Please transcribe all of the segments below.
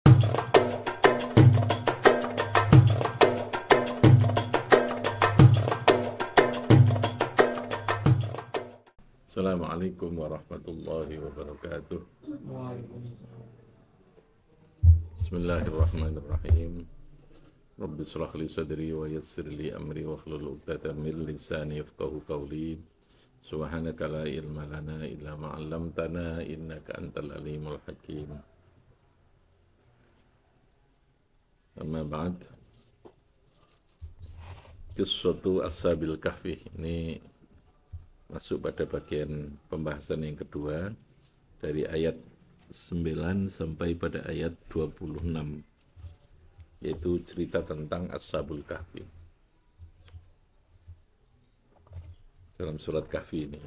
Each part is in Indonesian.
Assalamualaikum warahmatullahi wabarakatuh. Bismillahirrahmanirrahim. Rabbi shrah li sadri wa yassir li amri wa hlul 'uqdatam min lisani yafqahu qawli. Subhanaka la ilma lana illa ma 'allamtana innaka antal alimul hakim. Amma ba'd. Qissatu Ashabil Kahfi ini masuk pada bagian pembahasan yang kedua dari ayat 9 sampai pada ayat 26, yaitu cerita tentang Ashabul Kahfi dalam surat Kahfi ini.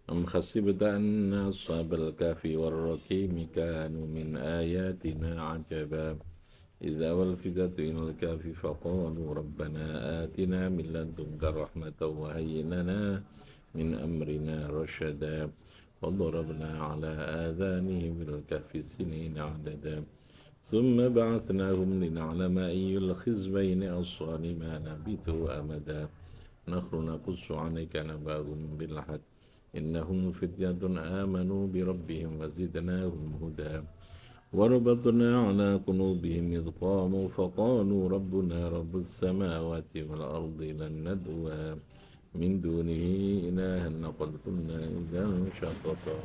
Am khasibta anna ashabal kahfi war-raqimi kanu min ayatina ajaba idza wal fidatu ilal kahfi faqalu rabbana atina min ladunka rahmatan wa hayyi lana min amrina rasyada wa darabna ala adhanihim fil kahfi sinina adada thumma ba'athnahum lin'alama ayyul khizbayni ahsani ma nabitu amada nakhru naqussu 'alayka nabahum bil haqq innahum fityatun amanu bi rabbihim wa zidnahum huda وربطنا على قلوبهم إذ قاموا فقالوا ربنا رب السماوات والأرض لن ندعو من دونه إلها لقد كنا إذا شططا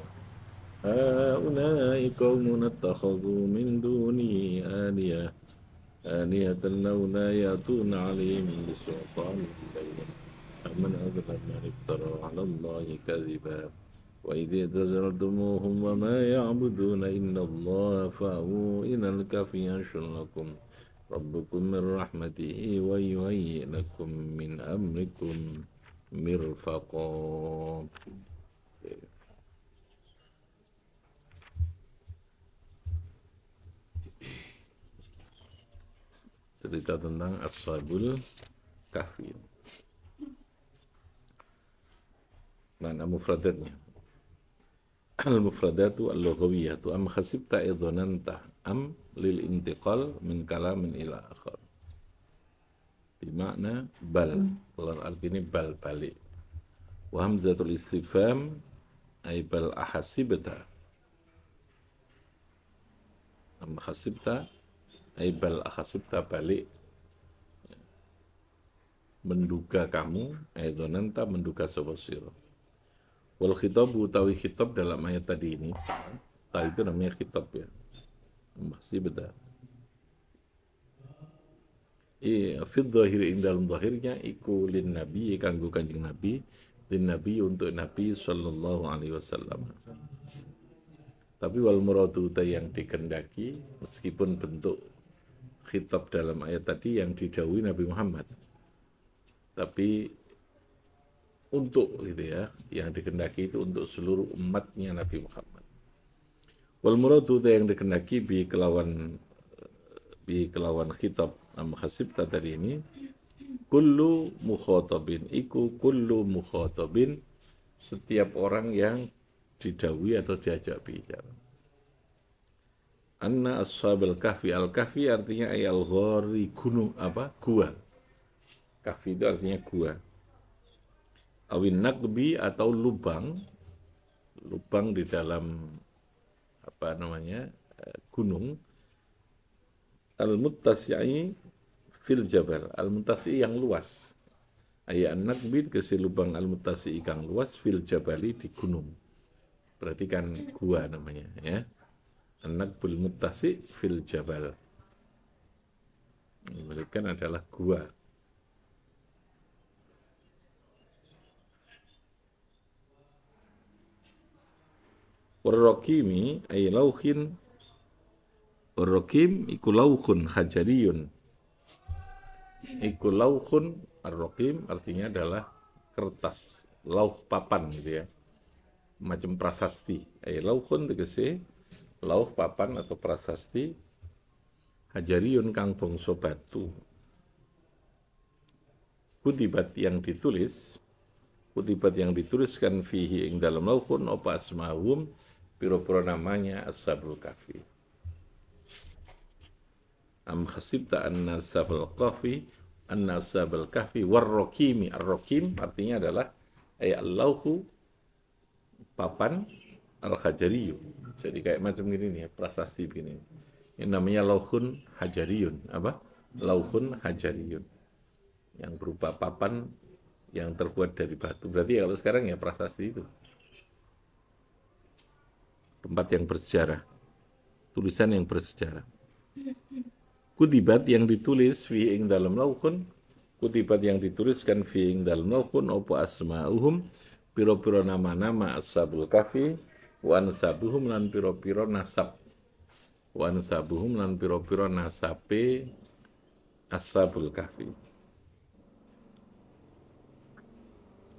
هؤلاء قومنا اتخذوا من دونه آلهة لولا يأتون عليهم بسلطان بين فمن أظلم من افترى على الله كذبا وإذ اعتزلتموهم وما يعبدون إلا الله فأووا إلى الكهف ينشر لكم ربكم من رحمته ويهيئ لكم من أمركم مرفقا. Cerita tentang Ashabul Kahfi. Mana mufradatnya? Al-mufradatu al-lughawiyatu am khasibta idhananta am lil intiqal min kalamin ila akhar. Bimakna bal, artinya bal balik. Wa hamzatul istifham ay bal ahasibta. Am khasibta ay bal ahasibta balik. Menduga kamu, idhananta menduga sapa sira. Wal khitabu utawi khitab dalam ayat tadi ini, itu namanya khitab ya. Masih betul. Fid dhahiri dalam dhahirnya iku lin nabi kanggo kanjeng nabi, lin nabi untuk nabi sallallahu alaihi wasallam. Tapi wal muradu yang dikendaki meskipun bentuk khitab dalam ayat tadi yang didhawuhi Nabi Muhammad. Tapi untuk gitu ya, yang dikendaki itu untuk seluruh umatnya Nabi Muhammad. Wal muradu yang dikendaki bi kelawan khitab am khasibta tadi ini kullu mukhatabin iku kullu mukhatabin setiap orang yang didhawuhi atau diajak bicara. Anna ashabal kahfi, al-kahfi artinya ayal ghari gunung gua. Kahfi itu artinya gua. Awin nakbi atau lubang di dalam gunung. Al-muttasi'i fil jabal, al-muttasi'i yang luas. Ayat nakbi kesi lubang al-muttasi'i kang luas fil jabali di gunung. Berarti kan gua namanya ya. An-nakbul muttasi' fil jabal. Berarti kan adalah gua. Warraqimi ay lauhin. Warraqim iku lauhun hajariyun. Iku lauhun ar-raqim artinya adalah kertas, lauh papan gitu ya. Macam prasasti. Ay lauhun tegese lauh papan atau prasasti hajariyun kang bangsa batu. Kutibat yang dituliskan fihi ing dalam lauhun apa asmahum piro-piro namanya Ashabul Kahfi. Am khasibta anna sabal kahfi warrokimi. Ar-rokim artinya adalah al-lauhu, papan, al-hajariyu. Jadi kayak macam gini nih, prasasti begini. Ini namanya lauhun hajariyun. Apa? Lauhun hajariyun. Yang berupa papan yang terbuat dari batu. Berarti kalau sekarang ya prasasti itu. Tempat yang bersejarah. Tulisan yang bersejarah. Kutibat yang ditulis fi ing dalam lauhun. Kutibat yang dituliskan fi ing dalam lauhun. Opo asma'uhum. Piro-piro nama-nama ashabul kahfi. Wa ansabuhum lan piro-piro nasab. Wa ansabuhum lan piro-piro nasabe ashabul kahfi.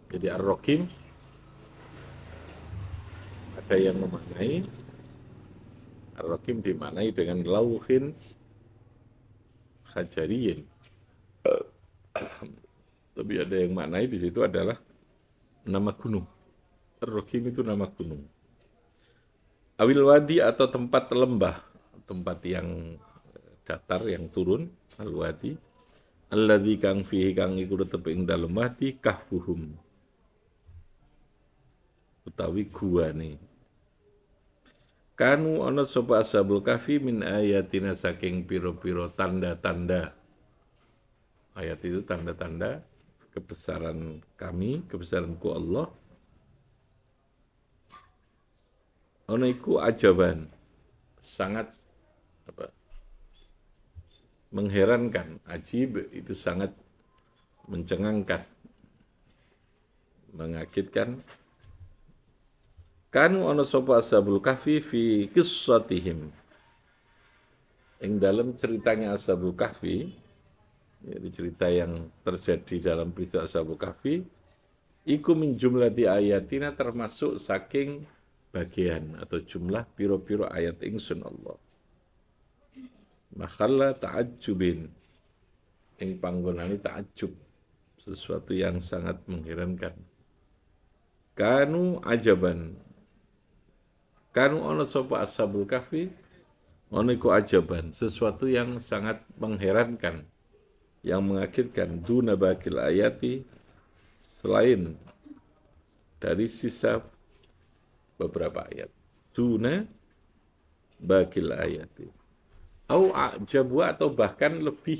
Jadi Ar-Rokim ada yang memaknai Ar-Rokim dimaknai dengan lauhin hajariyin. Tapi ada yang maknai di situ adalah nama gunung. Ar-Rokim itu nama gunung. Awil wadi atau tempat lembah, tempat yang datar, yang turun, al-wadi. Alladzi kang fihi kang iku tetep ing dalem wadi kahfuhum. Utawi gua nih. Kanu ana sapa ashabul kahfi min ayatina saking piro-piro tanda-tanda. Ayat itu tanda-tanda kebesaran kami, kebesaranku Allah. Ana iku ajaban. Sangat mengherankan. Ajib itu sangat mencengangkan, mengagetkan. Kanu ana sapa ashabul kahfi fi qissatihim. Ing dalam ceritanya ashabul kahfi, jadi cerita yang terjadi dalam kisah ashabul kahfi, iku min jumlati ayatina termasuk saking bagian atau jumlah piro-piro ayat ingsun Allah. Makhalla ta'ajjubin. Ing panggonane ta'ajjub, sesuatu yang sangat mengherankan. Kanu ajaban. Kanu ana sapa ashabul kahfi, ana iku ajaban, sesuatu yang sangat mengherankan, yang mengagetkan, duna bakil ayati, selain dari sisa beberapa ayat. Duna bakil ayati. Au ajabu atau bahkan lebih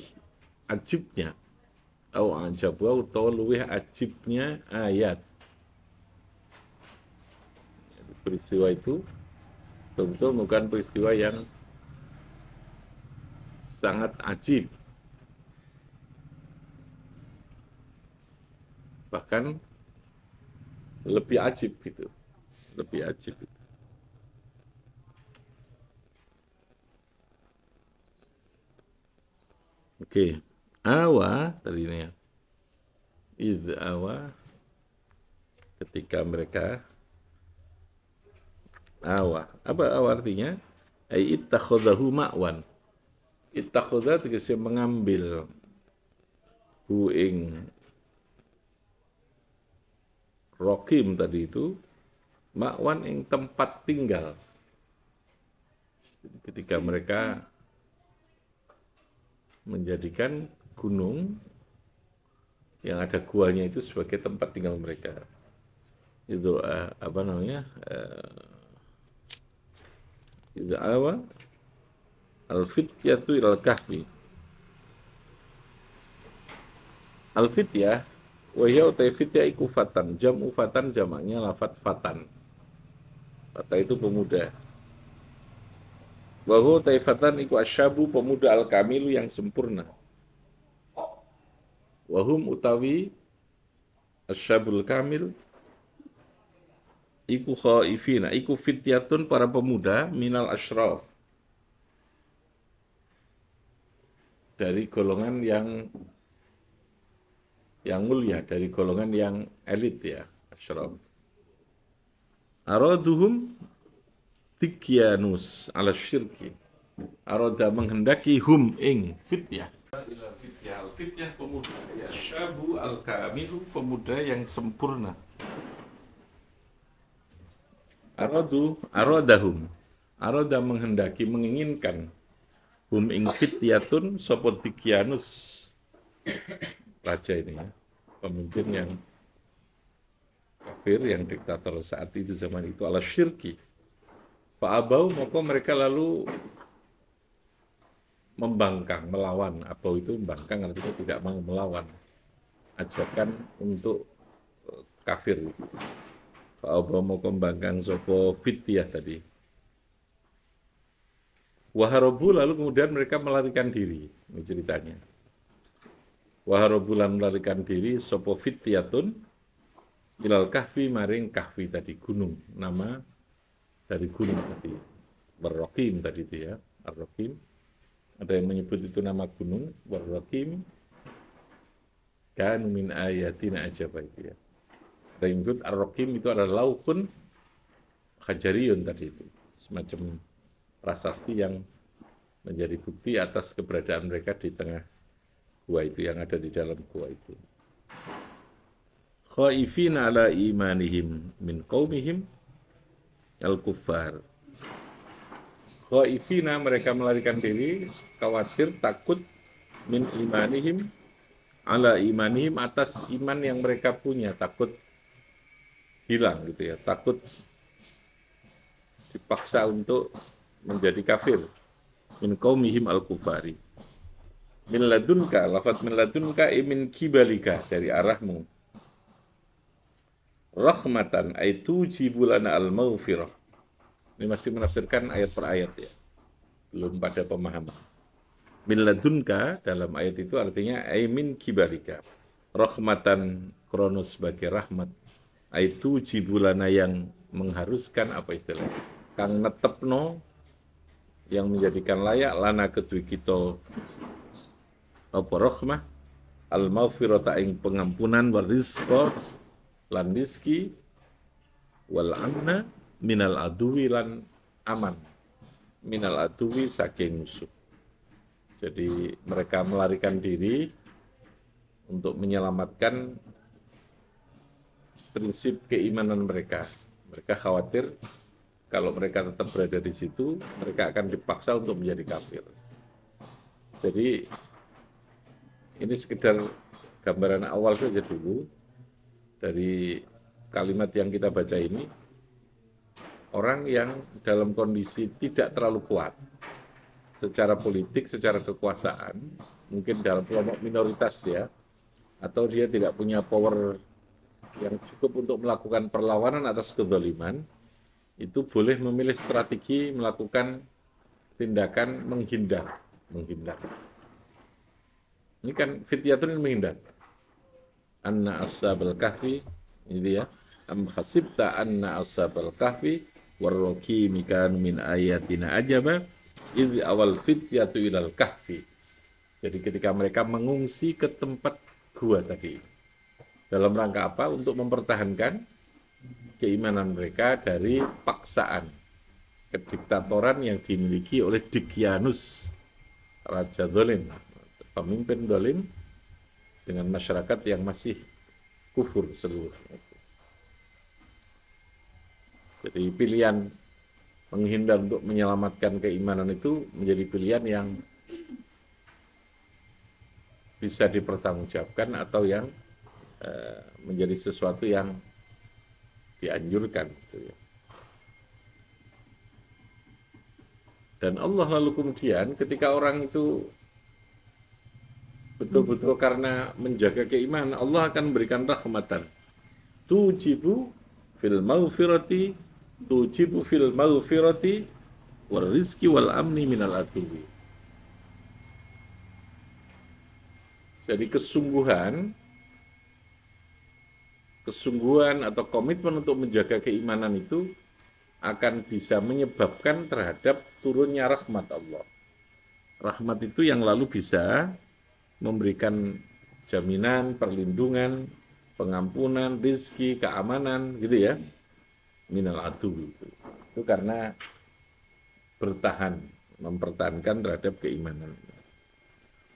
ajibnya. Au ajabu atau lebih ajibnya ayat. Peristiwa itu betul bukan peristiwa yang sangat ajib. Bahkan lebih ajib gitu. Lebih ajib gitu. Oke. Awa tadi ini ya. Idh awa ketika mereka awa. Apa awa artinya? Ittakhadahu ma'wan. Ittakhadha tegese mengambil hu ing rokim tadi itu ma'wan ing tempat tinggal. Ketika mereka menjadikan gunung yang ada guanya itu sebagai tempat tinggal mereka. Itu apa namanya? Itu apa? Al-fityatu ilal kahfi. Al-fityah, wahya utai fityah iku fatan. Jam'u fatan jamaknya lafat fatan. Fatan itu pemuda. Wahyu utai fatan iku asyabu pemuda al-kamilu yang sempurna. Wahum utawi asyabul kamil iku khaifina, iku fityatun para pemuda minal asyraf. Dari golongan yang mulia, dari golongan yang elit ya, asyraf. Araduhum Tikyanus ala syirki. Arada menghendaki hum ing fityah. Al-fityah pemuda, ya syabu al-kamilu pemuda yang sempurna. Aradahum, arada menghendaki, menginginkan hum ing fityatun sapa Dikyanus, raja ini ya, pemimpin yang kafir, yang diktator saat itu zaman itu, ala syirki. Fa'abau, maka mereka lalu membangkang, melawan. Abau itu membangkang, artinya tidak mau melawan ajakan untuk kafir. Fa'abau maka membangkang sopo fityah tadi. Waharobu, lalu kemudian mereka melarikan diri. Ini ceritanya. Waharobu lan melarikan diri sopo fityatun ilal kahfi maring kahfi tadi, gunung. Nama dari gunung tadi. Warrokim tadi itu ya. Ar-Rokim. Ada yang menyebut itu nama gunung. Warrokim. Kanu min ayatina ajaba itu ya. Ada yang menyebut Ar-Rokim itu adalah laukun khajariyun tadi itu. Semacam prasasti yang menjadi bukti atas keberadaan mereka di tengah gua itu, yang ada di dalam gua itu. Khaifina ala imanihim min qaumihim al-kuffar. Khaifina, mereka melarikan diri, khawatir, takut, min imanihim ala imanihim, atas iman yang mereka punya, takut hilang gitu ya, takut dipaksa untuk menjadi kafir. Min qaumihim al-kufari. Min ladunka, lafaz min ladunka min kibalika, dari arahmu. Rahmatan aitu jibulana al-maghfirah. Ini masih menafsirkan ayat per ayat ya. Belum pada pemahaman. Min ladunka dalam ayat itu artinya min kibalika. Rahmatan kronos sebagai rahmat. Aitu jibulana, yang mengharuskan, apa istilahnya, kang netepno, yang menjadikan layak lana kedui kita apa rahmah al-maghfirata ing pengampunan, wa rizqa lan rizki, wal amna minal aduwi lan aman minal aduwi saking musuh. Jadi mereka melarikan diri untuk menyelamatkan prinsip keimanan mereka. Mereka khawatir kalau mereka tetap berada di situ, mereka akan dipaksa untuk menjadi kafir. Jadi ini sekedar gambaran awal saja dulu dari kalimat yang kita baca ini. Orang yang dalam kondisi tidak terlalu kuat secara politik, secara kekuasaan, mungkin dalam kelompok minoritas ya, atau dia tidak punya power yang cukup untuk melakukan perlawanan atas kezaliman, itu boleh memilih strategi melakukan tindakan menghindar. Ini kan fityatun menghindar. Anna ashabal kahfi, ini ya. Am khasibta anna ashabal kahfi warroqimi kanu min ayatina ajaba idh awal fityatu ilal kahfi. Jadi ketika mereka mengungsi ke tempat gua tadi, dalam rangka apa? Untuk mempertahankan keimanan mereka dari paksaan kediktatoran yang dimiliki oleh Dikyanus, raja zalim, pemimpin zalim dengan masyarakat yang masih kufur seluruh. Jadi pilihan menghindar untuk menyelamatkan keimanan itu menjadi pilihan yang bisa dipertanggungjawabkan atau yang menjadi sesuatu yang dianjurkan. Dan Allah lalu kemudian ketika orang itu betul-betul karena menjaga keimanan, Allah akan memberikan rahmatan. Tujibu fil maghfirati wal rizki wal amni minal aduwi. Jadi kesungguhan atau komitmen untuk menjaga keimanan itu akan bisa menyebabkan terhadap turunnya rahmat Allah. Rahmat itu yang lalu bisa memberikan jaminan, perlindungan, pengampunan, rizki, keamanan, gitu ya. Minal adu. Itu karena mempertahankan terhadap keimanan.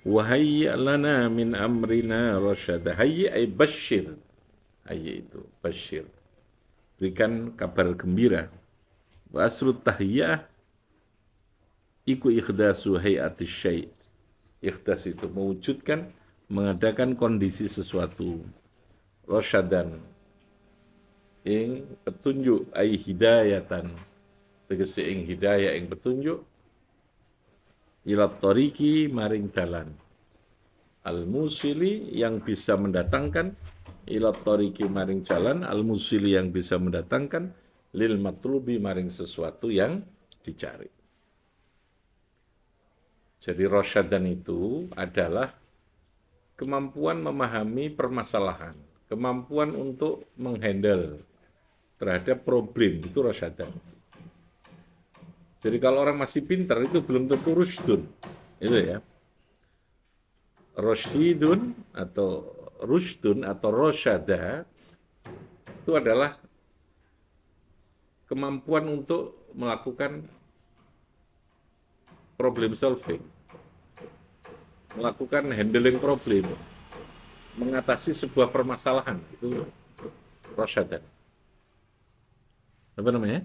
Wahayya lana min amrina rasyada. Hayya ay basyir. Hayya itu, basyir. Berikan kabar gembira. Wa asrut tahiyyah iku ikhdasu hayatis syai'. Ikhdas itu mewujudkan, mengadakan kondisi sesuatu. Rosyadan ing petunjuk ai hidayatan tegese ing hidayah ing petunjuk ila tariqi maring dalan al-musili yang bisa mendatangkan ila tariqi maring jalan al-musili yang bisa mendatangkan lil matlubi maring sesuatu yang dicari. Jadi rosyadan itu adalah kemampuan memahami permasalahan, kemampuan untuk menghandle terhadap problem, itu rosyadan. Jadi kalau orang masih pintar itu belum tentu rusydun, itu ya. Rosyidun atau rusydun atau rosyada itu adalah kemampuan untuk melakukan problem solving, melakukan handling problem, mengatasi sebuah permasalahan, itu rosyadan. Apa namanya?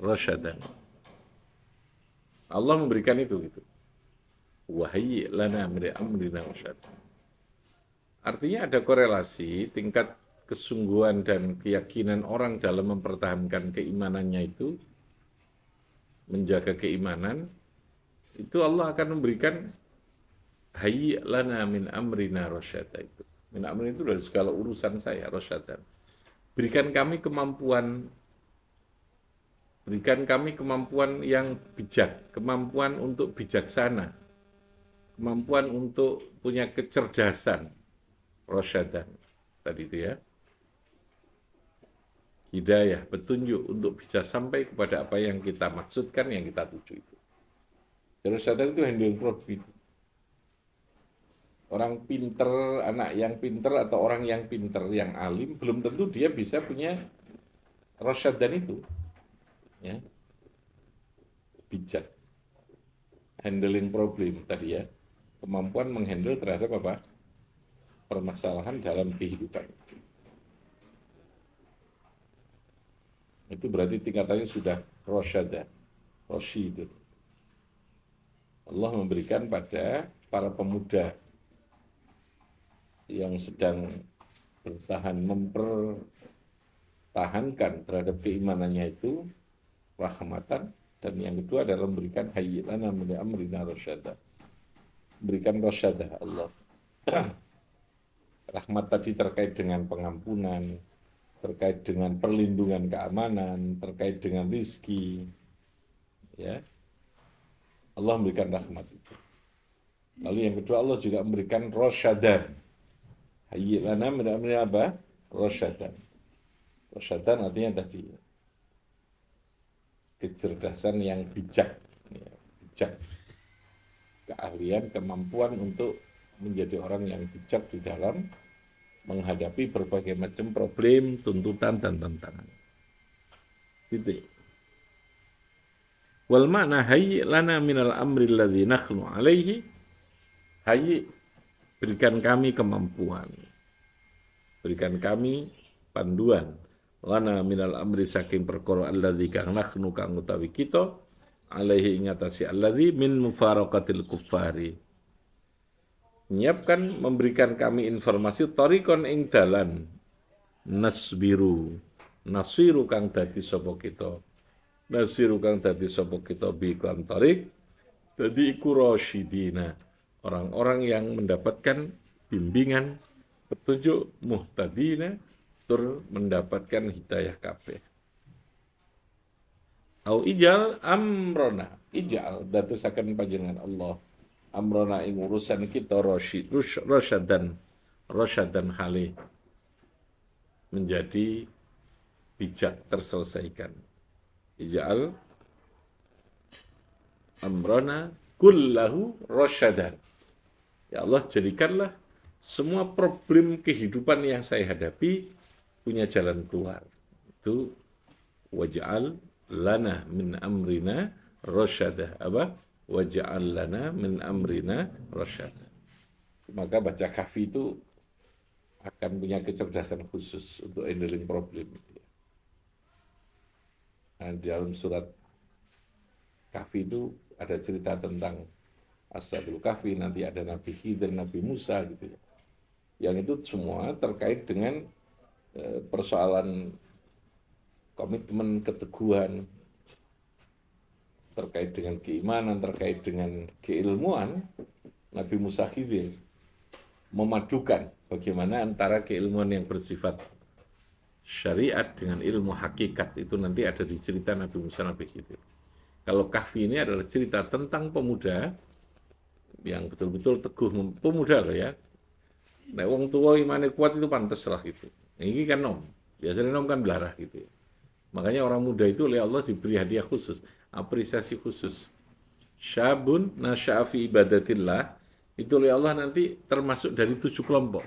Rosyadan. Allah memberikan itu gitu. Wahyi lana min amrina rosyadan. Artinya ada korelasi tingkat kesungguhan dan keyakinan orang dalam mempertahankan keimanannya itu, menjaga keimanan, itu Allah akan memberikan hayyi lana min amrina rasyada itu. Min amrin itu dari segala urusan saya, rasyadan. Berikan kami kemampuan yang bijak, kemampuan untuk bijaksana, kemampuan untuk punya kecerdasan, rasyadan. Tadi itu ya. Hidayah, petunjuk untuk bisa sampai kepada apa yang kita maksudkan, yang kita tuju itu. Terus sadar itu handling problem itu. Orang pinter, anak yang pinter atau orang yang pinter, yang alim, belum tentu dia bisa punya rasyadan itu. Ya. Bijak. Handling problem tadi ya. Kemampuan menghandle terhadap apa? Permasalahan dalam kehidupan. Itu berarti tingkatannya sudah rasyada, rasyidun. Allah memberikan pada para pemuda yang sedang mempertahankan terhadap keimanannya itu rahmatan, dan yang kedua adalah memberikan hayyi lana min amrina rasyada. Berikan rasyada Allah. Rahmat tadi terkait dengan pengampunan, terkait dengan perlindungan keamanan, terkait dengan rizki, ya. Allah memberikan rahmat itu. Lalu yang kedua Allah juga memberikan rasyadan. Hayyi lana min amrina apa? Rasyadan. Rasyadan artinya tadi kecerdasan yang bijak, ya, bijak. Keahlian, kemampuan untuk menjadi orang yang bijak di dalam menghadapi berbagai macam problem, tuntutan, dan tantangan. Titik. Wal makna hayyi lana minal amri alladhi nakhlu alaihi. Hayyi, berikan kami kemampuan. Berikan kami panduan. Lana minal amri saking perkara alladhi kang nakhnu kang utawi kita alaihi ingatasi alladhi min mufaraqatil kuffari. Menyiapkan, memberikan kami informasi tarikon ing dalan nasbiru nasiru kang dadi sapa kita, nasiru kang dadi sapa kita bi kan tarik dadi iku rasyidina, orang-orang yang mendapatkan bimbingan petunjuk, muhtadina tur mendapatkan hidayah kabeh. Au ijal amrona, ijal dadosaken panjenengan Allah amrona ing urusan kita rasyadan halih menjadi bijak, terselesaikan. Ija'al amrona kullahu rasyadan. Ya Allah, jadikanlah semua problem kehidupan yang saya hadapi punya jalan keluar. Itu waj'al lana min amrina rasyadah. Apa? Waj'al lana min amrina rasyadah. Maka baca Kahfi itu akan punya kecerdasan khusus untuk handling problem. Nah, di dalam surat Kahfi itu ada cerita tentang Ashabul Kahfi, nanti ada Nabi Khidir, Nabi Musa gitu ya. Yang itu semua terkait dengan persoalan komitmen, keteguhan, terkait dengan keimanan, terkait dengan keilmuan. Nabi Musa Khidir memadukan bagaimana antara keilmuan yang bersifat syariat dengan ilmu hakikat, itu nanti ada di cerita Nabi Musa, Nabi Khidir. Kalau Kahfi ini adalah cerita tentang pemuda yang betul-betul teguh, pemuda loh ya. Nek wong tua imane kuat itu pantas lah gitu. Ini kan nom, biasanya nom kan belarah gitu ya. Makanya orang muda itu oleh Allah diberi hadiah khusus, apresiasi khusus. Syabun nasya'afi ibadatillah, itu oleh Allah nanti termasuk dari 7 kelompok.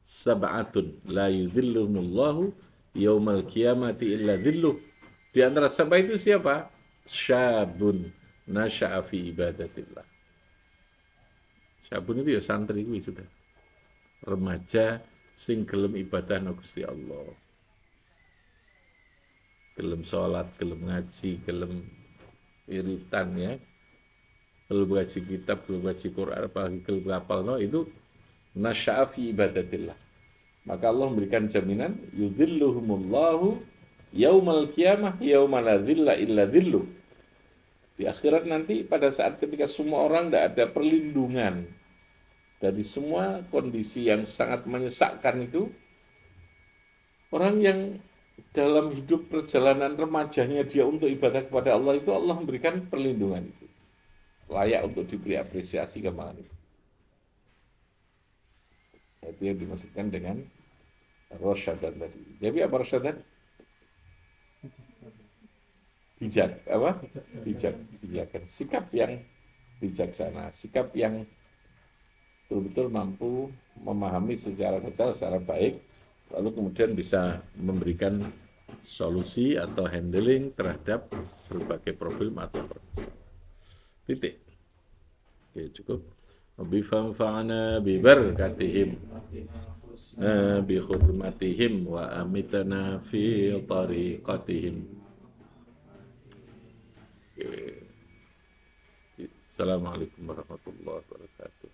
Sab'atun la yudhilluhumullahu yaumal qiyamati illa dhilluh. Di antara sab'ah itu siapa? Syabun nasya'afi ibadatillah. Syabun itu ya santri itu sudah. Remaja sing gelem ibadah na Gusti Allah. Gelem sholat, gelem ngaji, gelem wiritan ya. Gelem ngaji kitab, gelem ngaji Quran, apalagi gelem hafal no, itu nasya'afi ibadatillah. Maka Allah memberikan jaminan yudhilluhumullahu yaumal qiyamah yauma la dhilla illa dhilluh. Di akhirat nanti pada saat ketika semua orang tidak ada perlindungan dari semua kondisi yang sangat menyesakkan itu, orang yang dalam hidup perjalanan remajanya dia untuk ibadah kepada Allah itu Allah memberikan perlindungan itu. Layak untuk diberi apresiasi kemana itu. Itu yang dimaksudkan dengan rasyadan tadi. Jadi apa rasyadan? Bijak, apa? Bijakan. Sikap yang bijaksana, sikap yang betul-betul mampu memahami secara detail, secara baik, lalu kemudian bisa memberikan solusi atau handling terhadap berbagai problem atau permasalahan. Titik. Oke, cukup. Bifanfa'na bibarakatihim bi khurmatihim wa amitana fi tariqatihim. Assalamualaikum warahmatullahi wabarakatuh.